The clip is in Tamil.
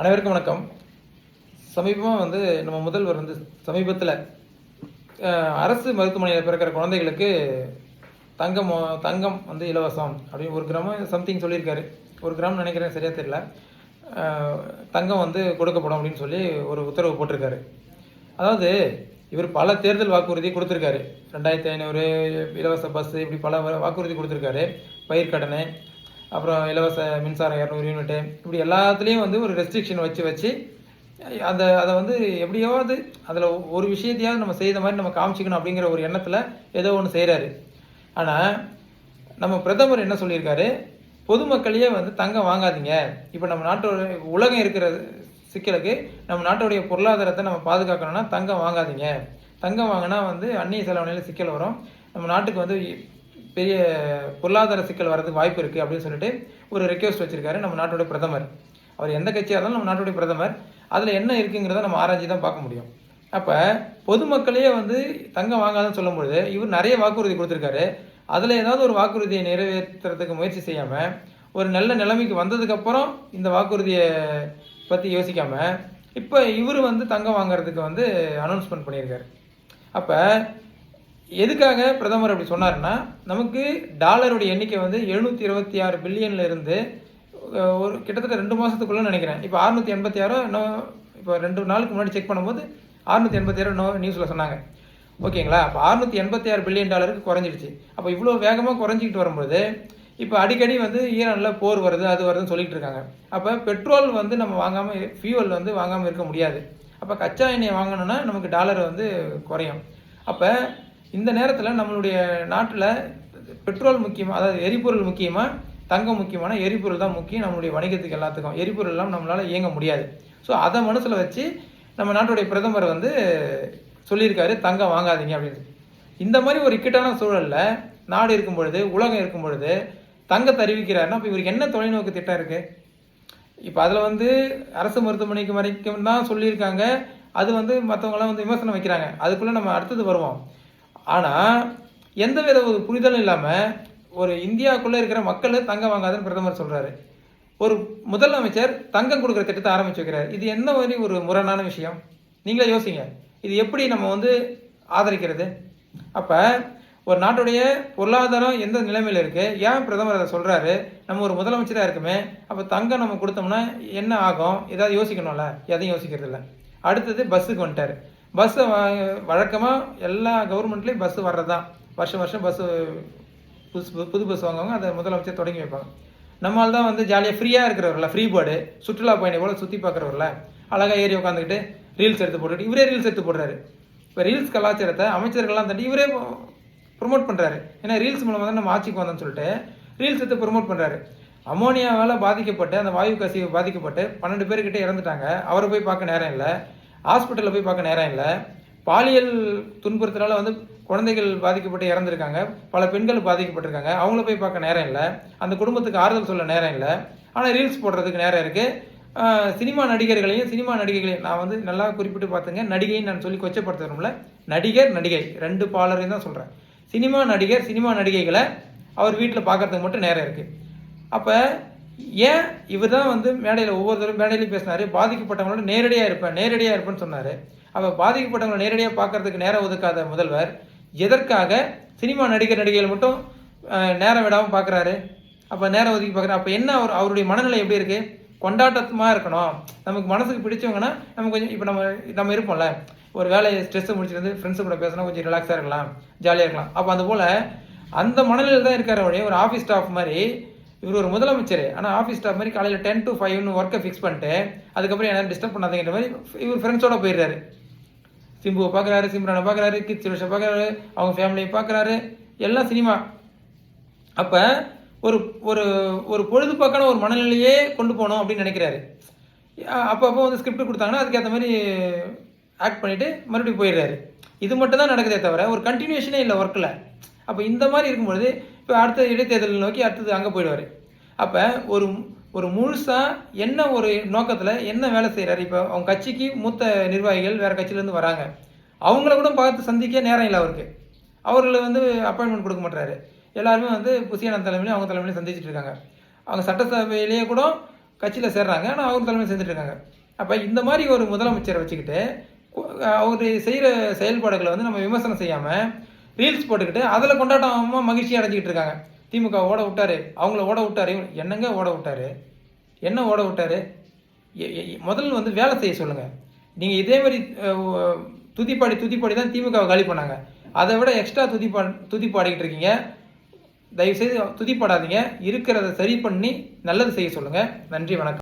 அனைவருக்கும் வணக்கம். சமீபமாக நம்ம முதல்வர் சமீபத்தில் அரசு மருத்துவமனையில் பிறக்கிற குழந்தைகளுக்கு தங்கம் இலவசம் அப்படின்னு 1 கிராம் சம்திங் சொல்லியிருக்காரு. 1 கிராம் நினைக்கிறேன், சரியாக தெரியல. தங்கம் கொடுக்கப்படும் அப்படின்னு சொல்லி ஒரு உத்தரவு போட்டிருக்காரு. அதாவது இவர் பல தேர்தல் வாக்குறுதி கொடுத்துருக்காரு. 2500 இலவச பஸ்ஸு, இப்படி பல வாக்குறுதி கொடுத்துருக்காரு. பயிர்க்கடனை, அப்புறம் இலவச மின்சாரம் 200 யூனிட்டு, இப்படி எல்லாத்துலேயும் ஒரு ரெஸ்ட்ரிக்ஷன் வச்சு அதை எப்படியாவது அதில் ஒரு விஷயத்தையாவது நம்ம செய்த மாதிரி நம்ம காமிச்சிக்கணும் அப்படிங்கிற ஒரு எண்ணத்தில் ஏதோ ஒன்று செய்கிறாரு. ஆனால் நம்ம பிரதமர் என்ன சொல்லியிருக்காரு, பொதுமக்களையே தங்கம் வாங்காதீங்க. இப்போ நம்ம நாட்டோட உலகம் இருக்கிற சிக்கலுக்கு நம்ம நாட்டுடைய பொருளாதாரத்தை நம்ம பாதுகாக்கணும்னா தங்கம் வாங்காதீங்க. தங்கம் வாங்கினா அந்நிய செலவணையில் சிக்கல் வரும், நம்ம நாட்டுக்கு பெரிய பொருளாதார சிக்கல் வர்றதுக்கு வாய்ப்பு இருக்குது அப்படின்னு சொல்லிட்டு ஒரு ரெக்வெஸ்ட் வச்சுருக்காரு நம்ம நாட்டுடைய பிரதமர். அவர் எந்த கட்சியாக இருந்தாலும் நம்ம நாட்டுடைய பிரதமர், அதில் என்ன இருக்குங்கிறத நம்ம ஆராய்ச்சி தான் பார்க்க முடியும். அப்போ பொதுமக்களையே தங்கம் வாங்காதுன்னு சொல்லும்பொழுது இவர் நிறைய வாக்குறுதி கொடுத்துருக்காரு. அதில் ஏதாவது ஒரு வாக்குறுதியை நிறைவேற்றுறதுக்கு முயற்சி செய்யாமல் ஒரு நல்ல நிலைமைக்கு வந்ததுக்கப்புறம் இந்த வாக்குறுதியை பற்றி யோசிக்காமல் இப்போ இவர் தங்கம் வாங்கிறதுக்கு அனௌன்ஸ்மெண்ட் பண்ணியிருக்காரு. அப்போ எதுக்காக பிரதமர் அப்படி சொன்னார்னா, நமக்கு டாலருடைய எண்ணிக்கை 726 பில்லியனில் இருந்து ஒரு கிட்டத்தட்ட 2 மாதத்துக்குள்ளே நினைக்கிறேன் இப்போ 686 இன்னும் இப்போ 2 நாளுக்கு முன்னாடி செக் பண்ணும்போது 686 நியூஸில் சொன்னாங்க. ஓகேங்களா? அப்போ 686 பில்லியன் டாலருக்கு குறைஞ்சிடுச்சு. அப்போ இவ்வளோ வேகமாக குறைஞ்சிக்கிட்டு வரும்போது இப்போ அடிக்கடி ஈரானில் போர் வருது, அது வருதுன்னு சொல்லிட்டு இருக்காங்க. அப்போ பெட்ரோல் நம்ம வாங்காமல், ஃபியூவல் வாங்காமல் இருக்க முடியாது. அப்போ கச்சா எண்ணெயை வாங்கணும்னா நமக்கு டாலர் குறையும். அப்போ இந்த நேரத்தில் நம்மளுடைய நாட்டில் பெட்ரோல் முக்கியமாக, அதாவது எரிபொருள் முக்கியமாக, தங்கம் முக்கியமான, எரிபொருள் தான் முக்கியம் நம்மளுடைய வணிகத்துக்கு எல்லாத்துக்கும். எரிபொருள் எல்லாம் நம்மளால் இயங்க முடியாது. ஸோ அதை மனசில் வச்சு நம்ம நாட்டுடைய பிரதமர் சொல்லியிருக்காரு தங்கம் வாங்காதீங்க அப்படின்னு. இந்த மாதிரி ஒரு இக்கட்டான சூழலில் நாடு இருக்கும் பொழுது, உலகம் இருக்கும் பொழுது தங்கத்தை அறிவிக்கிறாருன்னா இப்போ இவருக்கு என்ன தொலைநோக்கு திட்டம் இருக்குது? இப்போ அதில் அரசு மருத்துவமனைக்கு வரைக்கும் தான் சொல்லியிருக்காங்க. அது மற்றவங்களாம் விமர்சனம் வைக்கிறாங்க. அதுக்குள்ளே நம்ம அடுத்தது வருவோம். ஆனால் எந்தவித ஒரு புரிதலும் இல்லாமல் ஒரு இந்தியாவுக்குள்ளே இருக்கிற மக்கள் தங்கம் வாங்காதுன்னு பிரதமர் சொல்கிறாரு. ஒரு முதலமைச்சர் தங்கம் கொடுக்குற திட்டத்தை ஆரம்பித்து வைக்கிறார். இது என்ன மாதிரி ஒரு முரணான விஷயம்? நீங்களே யோசிங்க. இது எப்படி நம்ம ஆதரிக்கிறது? அப்போ ஒரு நாட்டுடைய பொருளாதாரம் எந்த நிலைமையில் இருக்குது, ஏன் பிரதமர் அதை சொல்கிறாரு? நம்ம ஒரு முதலமைச்சராக இருக்குமே, அப்போ தங்கம் நம்ம கொடுத்தோம்னா என்ன ஆகும்? ஏதாவது யோசிக்கணும்ல, எதையும் யோசிக்கிறது இல்லை. அடுத்தது பஸ்ஸுக்கு வந்துட்டார். பஸ்ஸை வழக்கமாக எல்லா கவர்மெண்ட்லேயும் பஸ்ஸு வர்றது தான். வருஷம் பஸ்ஸு புது பஸ் வாங்குவாங்க, அதை முதலமைச்சர் தொடங்கி வைப்பாங்க. நம்மளால் தான் ஜாலியாக ஃப்ரீயாக இருக்கிறவரில், ஃப்ரீ பேர்டு, சுற்றுலா பயணி போல் சுற்றி பார்க்குறவரில் அழகாக ஏறி உட்காந்துக்கிட்டு ரீல்ஸ் எடுத்து போட்டுட்டு இவரே ரீல்ஸ் எடுத்து போடுறாரு. இப்போ ரீல்ஸ் கலாச்சாரத்தை அமைச்சர்கள்லாம் தாண்டி இவரே ப்ரொமோட் பண்ணுறாரு. ஏன்னா ரீல்ஸ் மூலமாக தான் நம்ம ஆட்சிக்கு வந்தோம்னு சொல்லிட்டு ரீல்ஸ் எடுத்து ப்ரொமோட் பண்ணுறாரு. அமோனியாவால் பாதிக்கப்பட்டு, அந்த வாயு கசிவு பாதிக்கப்பட்டு 12 பேர்கிட்ட இறந்துட்டாங்க. அவரை போய் பார்க்க நேரம் இல்லை, ஹாஸ்பிட்டலில் போய் பார்க்க நேரம் இல்லை. பாலியல் துன்புறுத்தலால் குழந்தைகள் பாதிக்கப்பட்டு இறந்துருக்காங்க, பல பெண்கள் பாதிக்கப்பட்டிருக்காங்க. அவங்கள போய் பார்க்க நேரம் இல்லை, அந்த குடும்பத்துக்கு ஆறுதல் சொல்ல நேரம் இல்லை. ஆனால் ரீல்ஸ் போடுறதுக்கு நேரம் இருக்குது. சினிமா நடிகைகளையும் நான் நல்லா குறிப்பிட்டு பார்த்துங்க, நடிகைன்னு நான் சொல்லி கொச்சப்படுத்துறோம்ல, நடிகை 2 பாலரையும் தான் சொல்கிறேன். சினிமா நடிகைகளை அவர் வீட்டில் பார்க்கறதுக்கு மட்டும் நேரம் இருக்குது. அப்போ ஏன் இவர் தான் மேடையில் ஒவ்வொரு தடவை மேடையிலையும் பேசினார், பாதிக்கப்பட்டவங்களோட நேரடியாக இருப்பேன்னு சொன்னார். அப்போ பாதிக்கப்பட்டவங்களை நேரடியாக பார்க்கறதுக்கு நேரம் ஒதுக்காத முதல்வர் எதற்காக சினிமா நடிகைகள் மட்டும் நேரம் விடாமல் பார்க்குறாரு? அப்போ நேரம் ஒதுக்கி பார்க்குறாரு. அப்போ என்ன அவருடைய மனநிலை எப்படி இருக்குது? கொண்டாட்டமாக இருக்கணும், நமக்கு மனசுக்கு பிடிச்சவங்கன்னா நம்ம கொஞ்சம், இப்போ நம்ம இருப்போம்ல, ஒரு வேலையை ஸ்ட்ரெஸ்ஸை முடிச்சுட்டு ஃப்ரெண்ட்ஸு கூட பேசினா கொஞ்சம் ரிலாக்ஸாக இருக்கலாம், ஜாலியாக இருக்கலாம். அப்போ அது போல் அந்த மனநிலையில் தான் இருக்கார். ஒரு ஆஃபீஸ் ஸ்டாஃப் மாதிரி இவர் ஒரு முதலமைச்சர். ஆனால் ஆஃபீஸ் ஸ்டாஃப் மாதிரி காலையில் 10 to 5 ஒர்க்கை ஃபிக்ஸ் பண்ணிட்டு அதுக்கப்புறம் யாரும் டிஸ்டர்ப் பண்ணாதீங்கிற மாதிரி இவர் ஃப்ரெண்ட்ஸோட போயிடுறாரு. சிம்புவை பார்க்குறாரு, சிம்ரானை பார்க்குறாரு, கித் சுரேஷை பார்க்குறாரு, அவங்க ஃபேமிலியை பார்க்குறாரு, எல்லாம் சினிமா. அப்போ ஒரு ஒரு பொழுதுபோக்கான ஒரு மனநிலையே கொண்டு போகணும் அப்படின்னு நினைக்கிறாரு. அப்பப்போ ஸ்கிரிப்ட் கொடுத்தாங்கன்னா அதுக்கேற்ற மாதிரி ஆக்ட் பண்ணிவிட்டு மறுபடியும் போயிடுறாரு. இது மட்டும் தான் நடக்குதே தவிர ஒரு கண்டினியூஷனே இல்லை ஒர்க்கில். அப்போ இந்த மாதிரி இருக்கும்பொழுது இப்போ அடுத்த இடைத்தேர்தல் நோக்கி அடுத்தது அங்கே போயிடுவார். அப்போ ஒரு முழுசாக என்ன ஒரு நோக்கத்தில் என்ன வேலை செய்கிறாரு? இப்போ அவங்க கட்சிக்கு மூத்த நிர்வாகிகள் வேறு கட்சியிலேருந்து வராங்க, அவங்கள கூட பார்த்து சந்திக்க நேரம் இல்லை அவருக்கு. அவர்களை அப்பாயின்மெண்ட் கொடுக்க மாட்டாரு. எல்லாருமே புசியானந்த் தலைமையிலையும் அவங்க தலைமையிலையும் சந்திச்சுட்டு இருக்காங்க. அவங்க சட்டசபையிலேயே கூட கட்சியில் சேர்றாங்க. ஆனால் அவர் தலைமையில் சேர்ந்துட்டு இருக்காங்க. அப்போ இந்த மாதிரி ஒரு முதலமைச்சரை வச்சுக்கிட்டு அவர் செய்கிற செயல்பாடுகளை வந்து நம்ம விமர்சனம் செய்யாமல் ரீல்ஸ் போட்டுக்கிட்டு அதில் கொண்டாட்டமாக மகிழ்ச்சியாக அடைஞ்சிக்கிட்டு இருக்காங்க. திமுக ஓட விட்டாரு, அவங்கள ஓட விட்டாரு. என்னங்க ஓட விட்டாரு? என்ன ஓட விட்டாரு? முதல்ல வந்து வேலை செய்ய சொல்லுங்கள். நீங்கள் இதே மாதிரி துதிப்பாடி தான் திமுகவை காலி பண்ணாங்க. அதை விட எக்ஸ்ட்ரா துதிப்பாடிக்கிட்டு இருக்கீங்க. தயவுசெய்து துதிப்பாடாதீங்க. இருக்கிறத சரி பண்ணி நல்லது செய்ய சொல்லுங்கள். நன்றி, வணக்கம்.